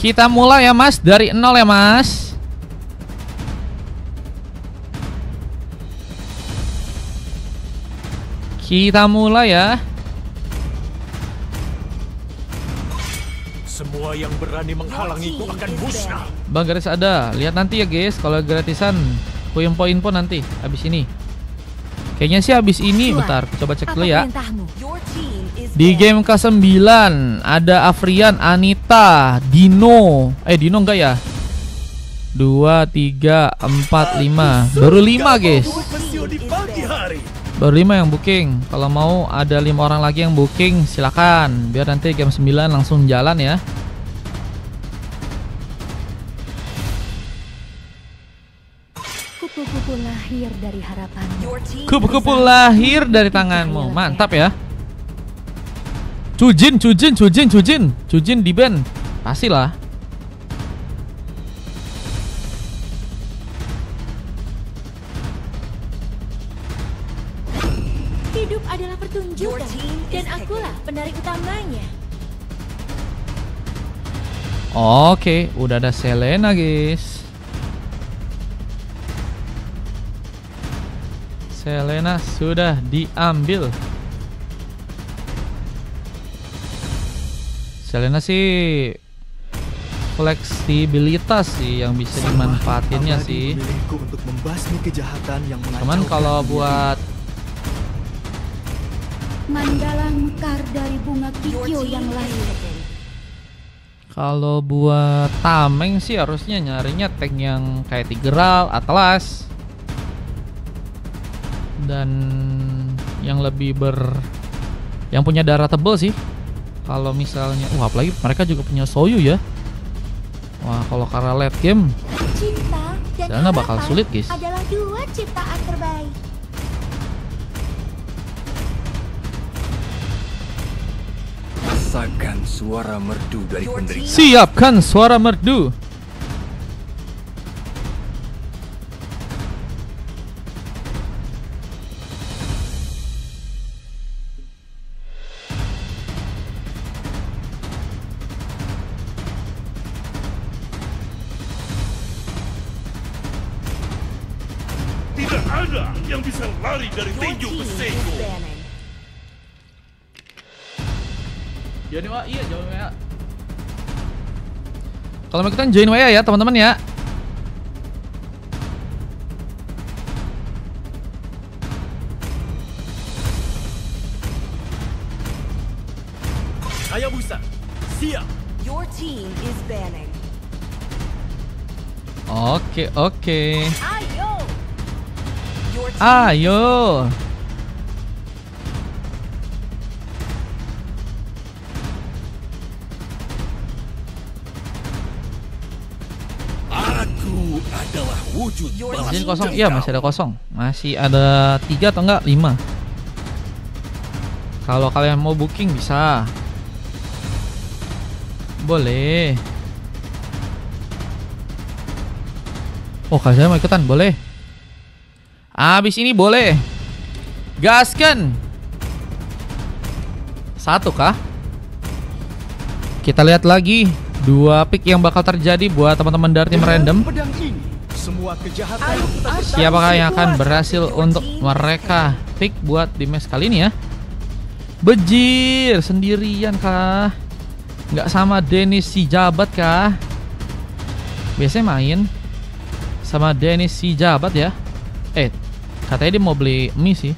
Kita mulai ya Mas, dari 0 ya Mas. Kita mulai ya. Semua yang berani menghalangiku akan musnah. Bang garis ada, lihat nanti ya guys. Kalau gratisan poin-poin pun nanti habis ini. Kayaknya sih habis ini. Bentar, coba cek dulu ya. Di game ke-9 ada Afrian, Anita, Dino. Dino enggak ya? 2, 3, 4, 5. Baru 5 guys. Baru 5 yang booking. Kalau mau ada 5 orang lagi yang booking silakan. Biar nanti game 9 langsung jalan ya. Kupu-kupu lahir dari harapanmu. Kupu-kupu lahir dari tanganmu. Mantap ya. Cujin di band. Pastilah. Hidup adalah pertunjukan dan akulah penari utamanya. Oke, udah ada Selena guys. Selena sudah diambil. Selena sih fleksibilitas sih yang bisa dimanfaatinnya sih. Untuk membasmi kejahatan yang Cuman kalau buat Mandala mekar dari bunga kikyo yang lain. Kalau buat tameng sih harusnya nyarinya tank yang kayak Tigreal, Atlas. Dan yang lebih yang punya darah tebal sih. Kalau misalnya, apalagi mereka juga punya Soyu ya. Wah, kalau karena late game, Cinta dan Selena bakal harapan sulit guys. adalah dua ciptaan terbaik. Rasakan suara merdu dari penderitaan. Siapkan suara merdu. Tidak ada yang bisa lari dari tinju besiku. Join WA, iya join WA. Kalau mau ikutan join WA ya teman-teman ya. Hayabusa, siap. Your team is banning. Oke. Ayo. Your team Ayo. Aku adalah wujud balas Masih kosong, dendam. iya masih ada kosong. Masih ada 3 atau enggak 5. Kalau kalian mau booking bisa. Boleh. Oh, kalian mau ikutan? Boleh. Abis ini boleh. Gaskan. 1 kah? Kita lihat lagi 2 pick yang bakal terjadi buat teman-teman dari tim random. Pedang ini, semua kejahatan Siapakah yang akan berhasil untuk mereka pick buat di match kali ini ya? Bejir sendirian kah? Nggak sama Dennis si Jabat kah? Biasanya main sama Dennis si Jabat ya. Katanya dia mau beli mie sih.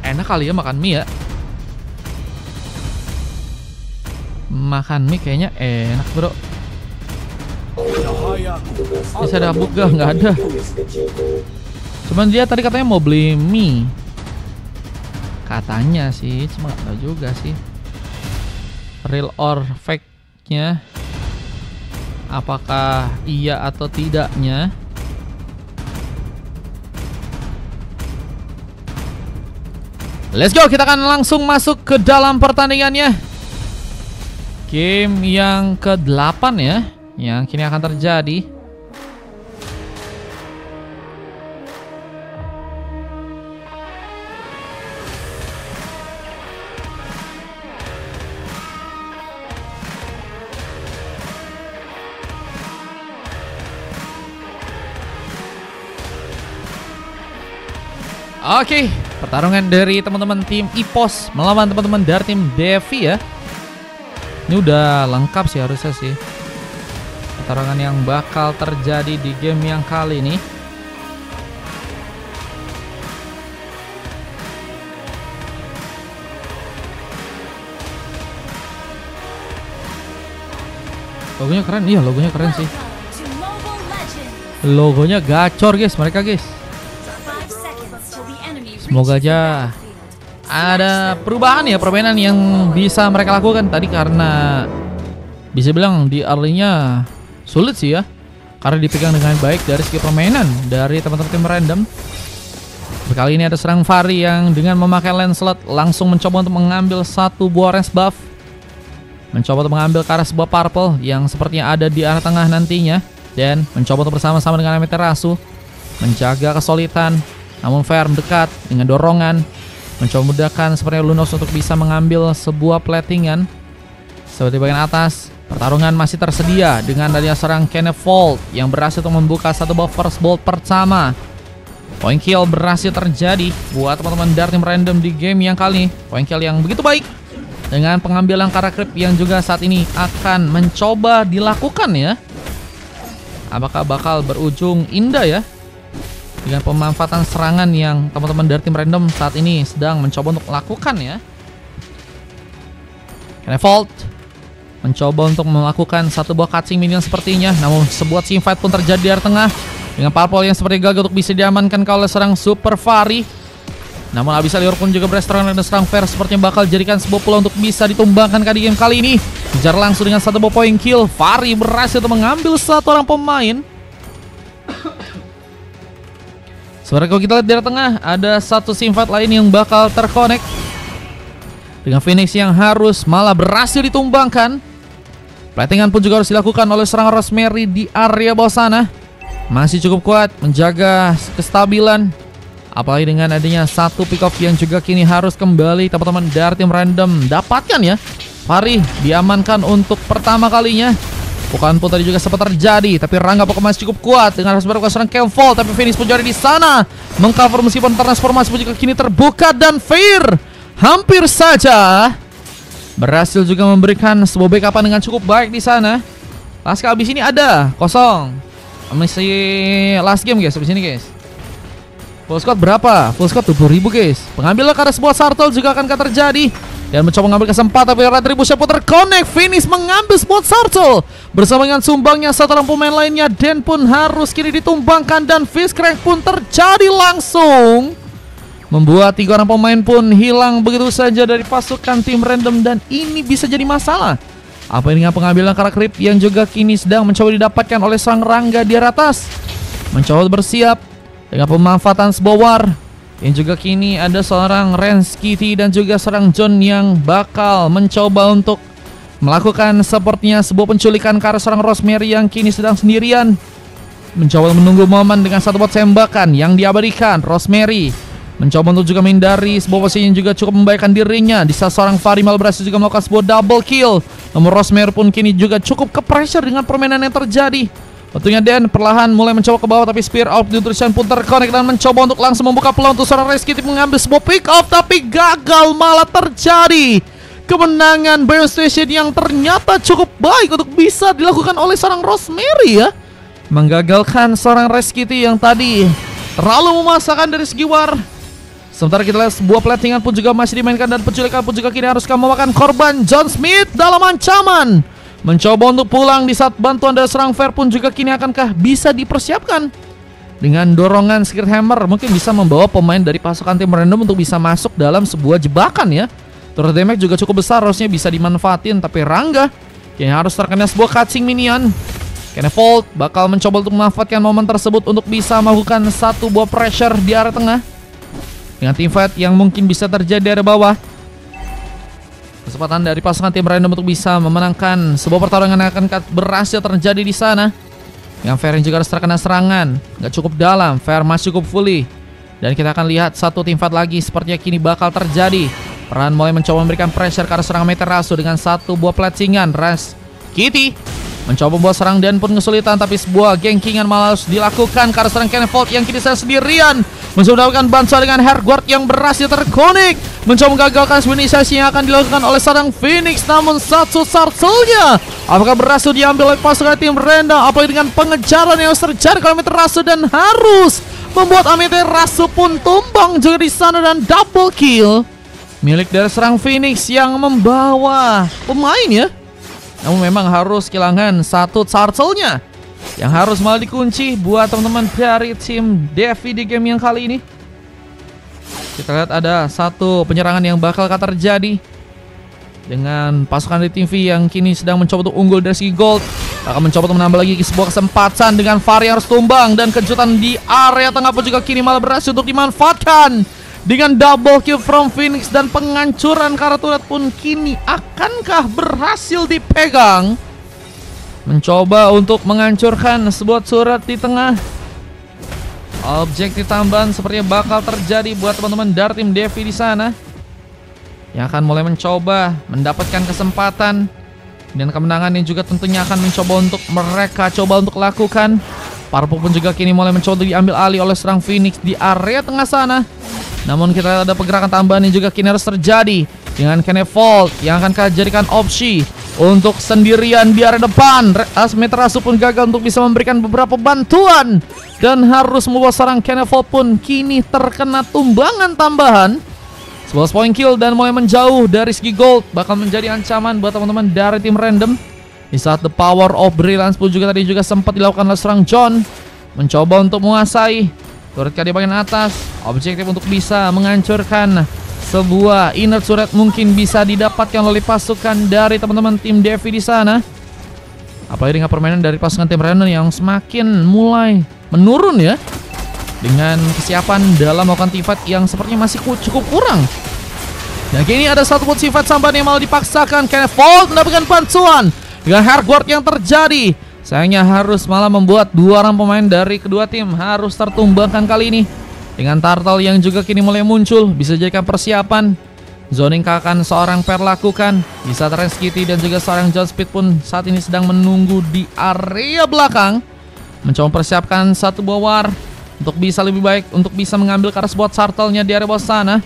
Enak kali ya makan mie ya. Makan mie kayaknya enak bro. Bisa ada buka nggak ada. Cuman dia tadi katanya mau beli mie. Katanya sih, cuma nggak tahu juga sih. Real or fake-nya, apakah iya atau tidaknya? Let's go, kita akan langsung masuk ke dalam pertandingannya. Game yang ke-8 ya, yang kini akan terjadi. Oke, pertarungan dari teman-teman tim EPOS melawan teman-teman dari tim Devi ya. Ini udah lengkap sih harusnya sih. Pertarungan yang bakal terjadi di game yang kali ini. Logonya keren, iya logonya keren sih. Logonya gacor guys, mereka guys. Semoga aja ada perubahan ya permainan yang bisa mereka lakukan tadi, karena bisa bilang di early-nya sulit sih ya, karena dipegang dengan baik dari segi permainan dari teman-teman tim random. Kali ini ada serang Fari yang dengan memakai Lancelot langsung mencoba untuk mengambil satu buah range buff, mencoba untuk mengambil ke arah sebuah purple yang sepertinya ada di arah tengah nantinya, dan mencoba untuk bersama-sama dengan Amaterasu menjaga kesulitan. Namun Fair mendekat dengan dorongan, mencoba memudahkan sepertinya Lunos untuk bisa mengambil sebuah platingan. Seperti bagian atas, pertarungan masih tersedia dengan adanya serang Kenneth Volt yang berhasil untuk membuka satu buah first bolt pertama. Point kill berhasil terjadi buat teman-teman dari tim random di game yang kali ini. Point kill yang begitu baik dengan pengambilan Kara Creep yang juga saat ini akan mencoba dilakukan ya. Apakah bakal berujung indah ya dengan pemanfaatan serangan yang teman-teman dari tim random saat ini sedang mencoba untuk lakukan ya. Revolt mencoba untuk melakukan satu buah catching minion sepertinya, namun sebuah teamfight pun terjadi di area tengah dengan purple yang seperti gagal untuk bisa diamankan oleh serang Super Fari. Namun Abyssal Lure pun juga berserang dan serang Fair sepertinya bakal jadikan sebuah peluang untuk bisa ditumbangkan di game kali ini. Kejar langsung dengan satu buah point kill. Fari berhasil untuk mengambil satu orang pemain. Sebenarnya kalau kita lihat di tengah ada satu teamfight lain yang bakal terkonek dengan Phoenix yang harus malah berhasil ditumbangkan. Platingan pun juga harus dilakukan oleh serangan Rosemary di area bawah sana. Masih cukup kuat menjaga kestabilan, apalagi dengan adanya satu pick off yang juga kini harus kembali teman-teman dari tim random dapatkan ya. Fari diamankan untuk pertama kalinya. Bukan pun tadi juga sempat terjadi, tapi Rangga Pokemon masih cukup kuat dengan harus berlakukan serang Kemfall, tapi Phoenix pun jadi di sana mengcover meskipun transformasi pun juga kini terbuka, dan Fair hampir saja berhasil juga memberikan sebuah backupan dengan cukup baik di sana. Pasca abis ini ada kosong, masih last game guys abis ini guys. Full squad berapa? Full squad 20.000 guys. Pengambilan karena sebuah Sartle juga akan terjadi. Dan mencoba mengambil kesempatan, tapi Retribution pun terkonek. Phoenix mengambil spot Sartle bersama dengan sumbangnya satu orang pemain lainnya. Dan pun harus kini ditumbangkan, dan Fishcrank pun terjadi langsung, membuat tiga orang pemain pun hilang begitu saja dari pasukan tim random. Dan ini bisa jadi masalah. Apa ini dengan pengambilan Kara Creep yang juga kini sedang mencoba didapatkan oleh sang Rangga di atas. Mencoba bersiap dengan pemanfaatan sebuah war. Yang juga kini ada seorang Rance Kitty dan juga seorang John yang bakal mencoba untuk melakukan sepertinya sebuah penculikan ke arah seorang Rosemary yang kini sedang sendirian. Mencoba menunggu momen dengan satu buat tembakan yang diabadikan. Rosemary mencoba untuk juga menghindari sebuah posisi yang juga cukup membahayakan dirinya. Di saat seorang Farimal berhasil juga melakukan sebuah double kill. Namun Rosemary pun kini juga cukup ke pressure dengan permainan yang terjadi. Tentunya Dan perlahan mulai mencoba ke bawah, tapi Spear of Nutrition pun terkonek dan mencoba untuk langsung membuka peluang untuk seorang Rance Kitty mengambil sebuah pick off, tapi gagal, malah terjadi kemenangan Bio Station yang ternyata cukup baik untuk bisa dilakukan oleh seorang Rosemary ya. Menggagalkan seorang Rance Kitty yang tadi terlalu memaksakan dari segi war. Sementara kita lihat sebuah platingan pun juga masih dimainkan, dan penculikan pun juga kini harus memakan korban. John Smith dalam ancaman mencoba untuk pulang di saat bantuan dari serang Fair pun juga kini akankah bisa dipersiapkan. Dengan dorongan Secret Hammer mungkin bisa membawa pemain dari pasukan tim random untuk bisa masuk dalam sebuah jebakan ya. Turret damage juga cukup besar, harusnya bisa dimanfaatin, tapi Rangga kini harus terkena sebuah catching minion. Kenneth Volt bakal mencoba untuk memanfaatkan momen tersebut untuk bisa melakukan satu buah pressure di area tengah dengan teamfight yang mungkin bisa terjadi di area bawah. Kesempatan dari pasangan tim random untuk bisa memenangkan sebuah pertarungan yang akan berhasil terjadi di sana. Yang Fair yang juga harus terkena serangan, nggak cukup dalam. Fair masih cukup fully, dan kita akan lihat satu teamfight lagi sepertinya kini bakal terjadi. Peran mulai mencoba memberikan pressure ke arah serangan Amaterasu dengan satu buah platingan. Rance Kitty mencoba membuat serang Dan pun kesulitan, tapi sebuah gengkingan malah harus dilakukan karena serang Kennevold yang kini saya sendirian mencoba mendapatkan bantuan dengan Hardguard yang berhasil terkonek, mencoba menggagalkan inisiasi yang akan dilakukan oleh serang Phoenix. Namun satu Sartelnya apakah berhasil diambil oleh pasukan tim Random, apalagi dengan pengejaran yang harus terjadi ke Amaterasu dan harus membuat Amaterasu pun tumbang juga di sana, dan double kill milik dari serang Phoenix yang membawa pemain ya. Namun memang harus kehilangan satu Turtle-nya yang harus malah dikunci buat teman-teman dari tim Devi di game yang kali ini. Kita lihat ada satu penyerangan yang bakal terjadi dengan pasukan dari tim V yang kini sedang mencoba untuk unggul dari segi gold. Akan mencoba untuk menambah lagi sebuah kesempatan dengan Fari harus tumbang, dan kejutan di area tengah pun juga kini malah berhasil untuk dimanfaatkan dengan double kill from Phoenix, dan penghancuran turret pun kini akankah berhasil dipegang. Mencoba untuk menghancurkan sebuah turret di tengah. Objektif tambahan sepertinya bakal terjadi buat teman-teman dari tim Devi di sana, yang akan mulai mencoba mendapatkan kesempatan dan kemenangan yang juga tentunya akan mencoba untuk mereka coba untuk lakukan. Purple pun juga kini mulai mencoba untuk diambil alih oleh serang Phoenix di area tengah sana. Namun kita ada pergerakan tambahan yang juga kini harus terjadi dengan Kennevold yang akan dijadikan opsi untuk sendirian di area depan. Amaterasu pun gagal untuk bisa memberikan beberapa bantuan, dan harus membawa serang Kennevold pun kini terkena tumbangan tambahan. Sebuah point kill dan mulai menjauh dari segi gold bakal menjadi ancaman buat teman-teman dari tim Random. Di saat the power of brilliance pun juga tadi juga sempat dilakukan oleh serang John, mencoba untuk menguasai turret di bagian atas. Objektif untuk bisa menghancurkan sebuah inner turret mungkin bisa didapatkan oleh pasukan dari teman-teman tim Devi di sana. Apalagi dengan permainan dari pasukan tim Random yang semakin mulai menurun ya, dengan kesiapan dalam melakukan team fight yang sepertinya masih cukup kurang. Dan kini ada satu team fight sampai yang malah dipaksakan. Kennevold mendapatkan bantuan dengan Hardguard yang terjadi. Sayangnya harus malah membuat dua orang pemain dari kedua tim harus tertumbangkan kali ini. Dengan Turtle yang juga kini mulai muncul, bisa jadikan persiapan. Zoning akan seorang pair lakukan. Bisa Transkitty dan juga seorang John Speed pun saat ini sedang menunggu di area belakang, mencoba mempersiapkan satu buah war untuk bisa lebih baik, untuk bisa mengambil ke arah sebuah Turtle-nya di area bawah sana.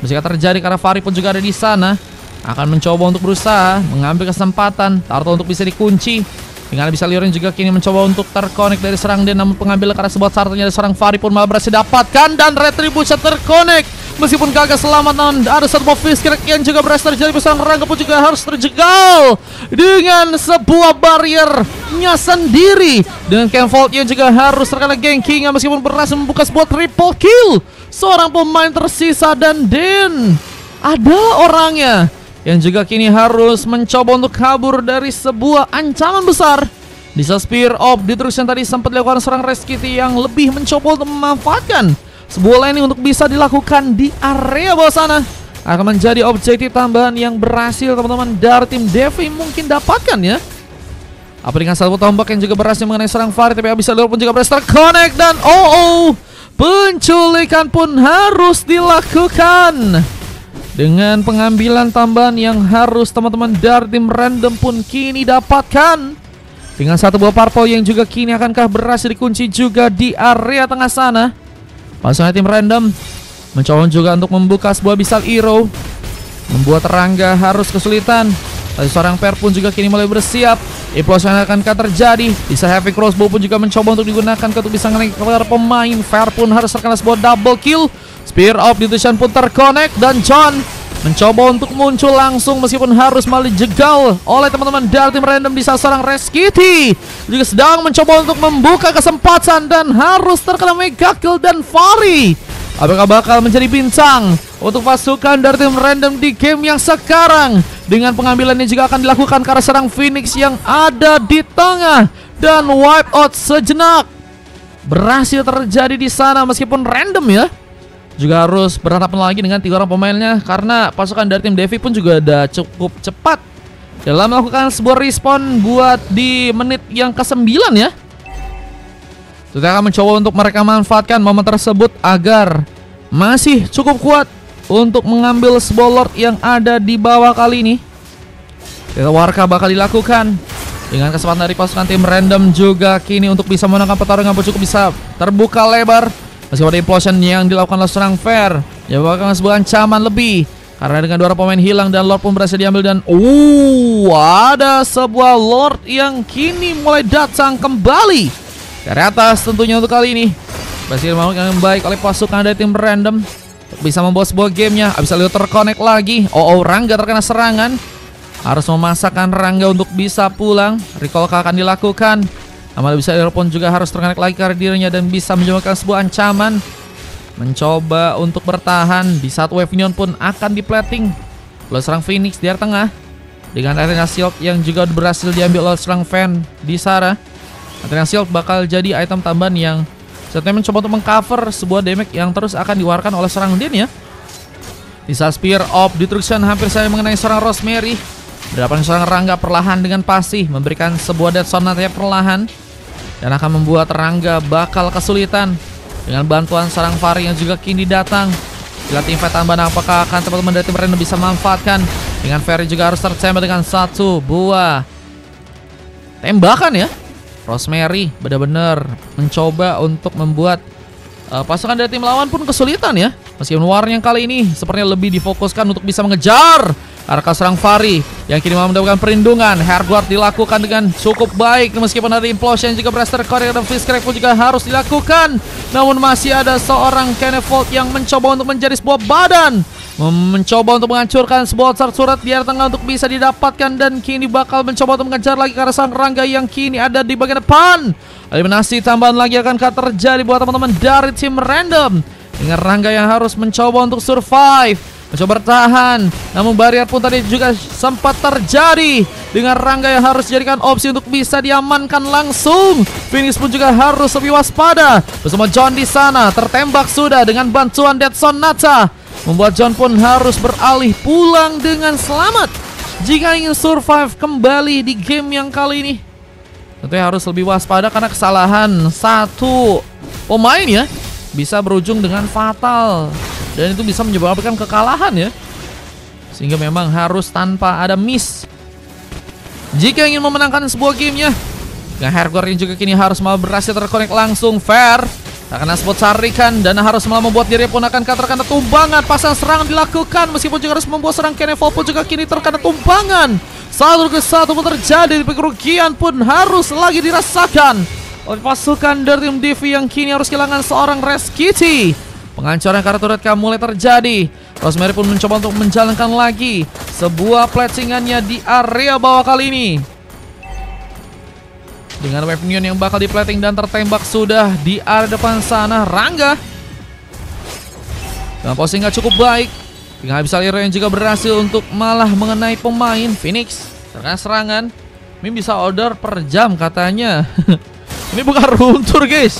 Jika terjadi karena Fari pun juga ada di sana, akan mencoba untuk berusaha mengambil kesempatan Turtle untuk bisa dikunci. Dengan bisa Liurin juga kini mencoba untuk terkonek dari serang Dan, namun pengambil ke arah sebuah Turtle-nya dari serang Fari pun malah berhasil dapatkan, dan Retribution terkonek meskipun gagal selamat. Namun ada satu buah Fiskirk yang juga berhasil terjadi, serang Rangga pun juga harus terjegal dengan sebuah barriernya sendiri. Dengan Kennevold yang juga harus terkena ganking meskipun berhasil membuka sebuah triple kill. Seorang pemain tersisa, dan Dan ada orangnya yang juga kini harus mencoba untuk kabur dari sebuah ancaman besar. Di Spear of Destruction tadi sempat dilakukan serang Transkitty yang lebih mencoba untuk memanfaatkan sebuah landing untuk bisa dilakukan di area bawah sana. Akan menjadi objektif tambahan yang berhasil teman-teman dari tim Devi mungkin dapatkan ya. Apa dengan satu tombak yang juga berhasil mengenai serang Fari, tapi bisa pun juga berhasil terconnect, dan penculikan pun harus dilakukan. Dengan pengambilan tambahan yang harus teman-teman dari tim Random pun kini dapatkan. Dengan satu buah purple yang juga kini akankah berhasil dikunci juga di area tengah sana. Pasukan tim Random mencoba juga untuk membuka sebuah Abyssal Arrow, membuat Rangga harus kesulitan. Tapi seorang pair pun juga kini mulai bersiap. Implosion akankah terjadi. Bisa Heavy Crossbow pun juga mencoba untuk digunakan untuk bisa ngelik kepada pemain. Fair pun harus terkena sebuah double kill. Spear of Destruction pun terconnect, dan John mencoba untuk muncul langsung meskipun harus malah dijegal oleh teman-teman dari tim Random. Di saat seorang Transkitty juga sedang mencoba untuk membuka kesempatan dan harus terkena mega kill, dan Fari apakah bakal menjadi bintang untuk pasukan dari tim Random di game yang sekarang. Dengan pengambilannya juga akan dilakukan ke arah serang Phoenix yang ada di tengah, dan wipe out sejenak berhasil terjadi di sana meskipun Random ya juga harus berhadapan lagi dengan 3 orang pemainnya, karena pasukan dari tim Devi pun juga ada cukup cepat dalam melakukan sebuah respawn buat di menit yang ke-9 ya. Kita akan mencoba untuk mereka manfaatkan momen tersebut agar masih cukup kuat untuk mengambil sebuah Lord yang ada di bawah kali ini. Warka bakal dilakukan. Dengan kesempatan dari pasukan tim random juga kini untuk bisa memenangkan pertarungan pun cukup bisa terbuka lebar. Meskipun ada implosion yang dilakukan oleh seorang Fair, ya bahkan sebuah ancaman lebih. Karena dengan 2 pemain hilang dan Lord pun berhasil diambil dan ada sebuah Lord yang kini mulai datang kembali dari atas tentunya untuk kali ini. Berhasil melakukan yang baik oleh pasukan dari tim random untuk bisa membawa sebuah gamenya. Abis itu terkonek lagi. Rangga terkena serangan. Harus memasakkan Rangga untuk bisa pulang. Recall akan dilakukan. Namun bisa pun juga harus terkonek lagi ke dirinya dan bisa menyebabkan sebuah ancaman. Mencoba untuk bertahan. Di saat wave minion pun akan diplating oleh serang Phoenix di area tengah. Dengan Athena Shield yang juga berhasil diambil oleh serang Fan di Sarah. Athena Shield bakal jadi item tambahan yang setelah mencoba untuk mengcover sebuah damage yang terus akan dikeluarkan oleh serang Din ya. Di saat Spear of Destruction hampir saja mengenai serang Rosemary. Berhadapan serang Rangga perlahan dengan pasih memberikan sebuah death sonate perlahan dan akan membuat Rangga bakal kesulitan dengan bantuan serang Fari yang juga kini datang. Bila tim fight tambahan apakah akan teman-teman dari tim random bisa memanfaatkan. Dengan Fairy juga harus tertembak dengan 1 buah tembakan ya. Rosemary benar-benar mencoba untuk membuat pasukan dari tim lawan pun kesulitan ya. Meskipun war yang kali ini sepertinya lebih difokuskan untuk bisa mengejar arah serang Fari yang kini mau mendapatkan perlindungan. Hairguard dilakukan dengan cukup baik meskipun ada implosion juga Blaster Corner dan Fist Crack pun juga harus dilakukan. Namun masih ada seorang Kenevolt yang mencoba untuk menjadi sebuah badan, mencoba untuk menghancurkan sebuah surat di area tengah untuk bisa didapatkan dan kini bakal mencoba untuk mengejar lagi ke arah sang Rangga yang kini ada di bagian depan. Eliminasi tambahan lagi akan terjadi buat teman-teman dari tim random dengan Rangga yang harus mencoba untuk survive, mencoba bertahan. Namun barrier pun tadi juga sempat terjadi dengan Rangga yang harus dijadikan opsi untuk bisa diamankan langsung. Phoenix pun juga harus lebih waspada bersama John di sana. Tertembak sudah dengan bantuan Death Sonata, membuat John pun harus beralih pulang dengan selamat jika ingin survive kembali di game yang kali ini. Tentunya harus lebih waspada karena kesalahan satu pemain ya bisa berujung dengan fatal dan itu bisa menyebabkan kekalahan ya. Sehingga memang harus tanpa ada miss jika ingin memenangkan sebuah gamenya. Nah, Hairguard yang juga kini harus malah berhasil terkonek langsung. Fair karena spot sarikan dan harus malah membuat diri pun akan terkena tumbangan. Pasang serangan dilakukan meskipun juga harus membuat serang Kenevolt pun juga kini terkena tumbangan. 1 ke 1 pun terjadi. Kerugian pun harus lagi dirasakan oleh pasukan dari tim Divi yang kini harus kehilangan seorang Reskiti. Penghancuran kartu red card mulai terjadi. Rosemary pun mencoba untuk menjalankan lagi sebuah platingannya di area bawah kali ini. Dengan wave minion yang bakal diplating dan tertembak sudah di area depan sana Rangga. Dan posting gak cukup baik. Dengan habis Hero yang juga berhasil untuk malah mengenai pemain Phoenix. Terkena serangan. Ini bisa order per jam katanya. Ini bukan room tour guys.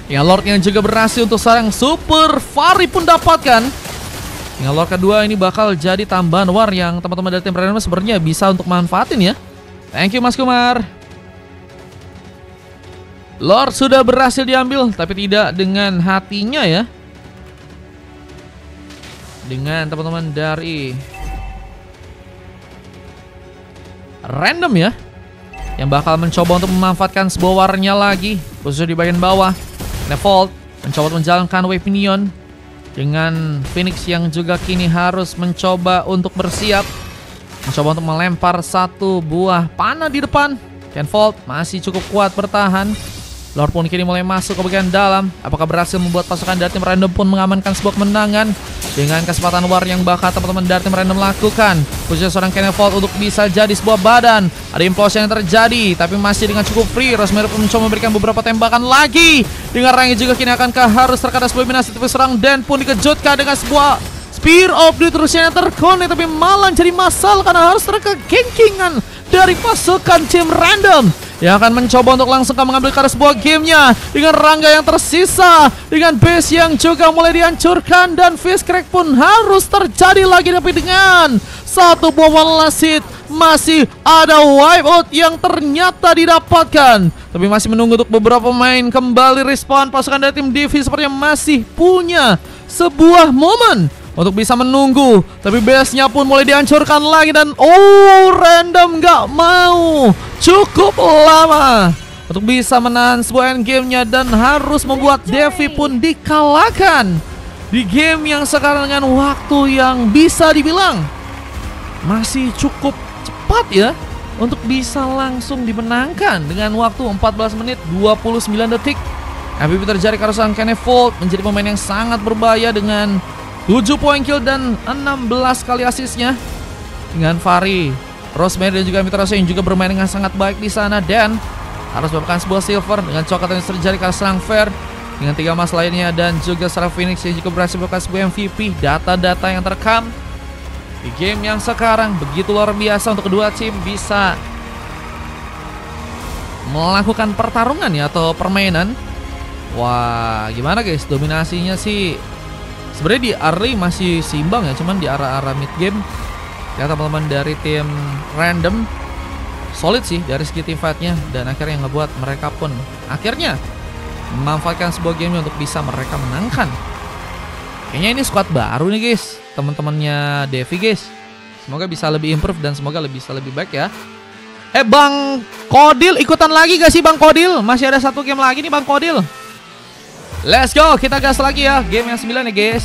Ya, Lord yang juga berhasil untuk sarang Super Fari pun dapatkan. Dengan Lord kedua ini bakal jadi tambahan war yang teman-teman dari tim random sebenarnya bisa untuk manfaatin ya. Thank you Mas Kumar. Lord sudah berhasil diambil tapi tidak dengan hatinya ya. Dengan teman-teman dari random ya, yang bakal mencoba untuk memanfaatkan sebuah warnanya lagi khususnya di bagian bawah. Kenevolt mencoba untuk menjalankan wave minion dengan Phoenix yang juga kini harus mencoba untuk bersiap, mencoba untuk melempar 1 buah panah di depan. Kenevolt masih cukup kuat bertahan. Lord pun kini mulai masuk ke bagian dalam. Apakah berhasil membuat pasukan dari tim random pun mengamankan sebuah kemenangan dengan kesempatan war yang bakal teman-teman dari tim random lakukan. Khususnya seorang Kenevolt untuk bisa jadi sebuah badan. Ada implosion yang terjadi tapi masih dengan cukup free. Rosemary pun mencoba memberikan beberapa tembakan lagi. Dengan Rangi juga kini akankah harus terkena sebuah eliminasi, tapi serang Dan pun dikejutkan dengan sebuah Spear of Destruction yang terkonek tapi malah jadi masalah karena harus terkena gengkingan dari pasukan tim random yang akan mencoba untuk langsung mengambil karena sebuah gamenya dengan Rangga yang tersisa, dengan base yang juga mulai dihancurkan dan Fist Crack pun harus terjadi lagi. Tapi dengan 1 buah walasit masih ada wipeout yang ternyata didapatkan. Tapi masih menunggu untuk beberapa pemain kembali respawn. Pasukan dari tim Divi sepertinya masih punya sebuah momen untuk bisa menunggu. Tapi base-nya pun mulai dihancurkan lagi dan Random nggak mau. Cukup lama untuk bisa menahan sebuah endgame-nya dan harus membuat Devi pun dikalahkan di game yang sekarang dengan waktu yang bisa dibilang masih cukup cepat ya untuk bisa langsung dimenangkan dengan waktu 14 menit 29 detik. MVP terjadi karena sang Kenevold menjadi pemain yang sangat berbahaya dengan 7 poin kill dan 16 kali asisnya. Dengan Fari, Rosemary dan juga Mitrasya yang juga bermain dengan sangat baik di sana dan harus mendapatkan sebuah silver dengan coklat yang terjadi karena serang fair dengan 3 emas lainnya dan juga Sarah Phoenix yang juga berhasil mendapatkan sebuah MVP. Data-data yang terekam di game yang sekarang begitu luar biasa untuk kedua tim bisa melakukan pertarungan ya atau permainan. Wah, gimana guys, dominasinya sih sebenarnya di early masih seimbang ya, cuman di arah-arah mid game ya teman-teman dari tim Random solid sih dari segi team fight-nya dan akhirnya ngebuat mereka pun akhirnya memanfaatkan sebuah game untuk bisa mereka menangkan. Kayaknya ini squad baru nih guys, teman-temannya Devi guys. Semoga bisa lebih improve dan semoga bisa lebih baik ya. Bang Kodil ikutan lagi gak sih Bang Kodil? Masih ada satu game lagi nih Bang Kodil. Let's go, kita gas lagi ya game yang 9 ya guys.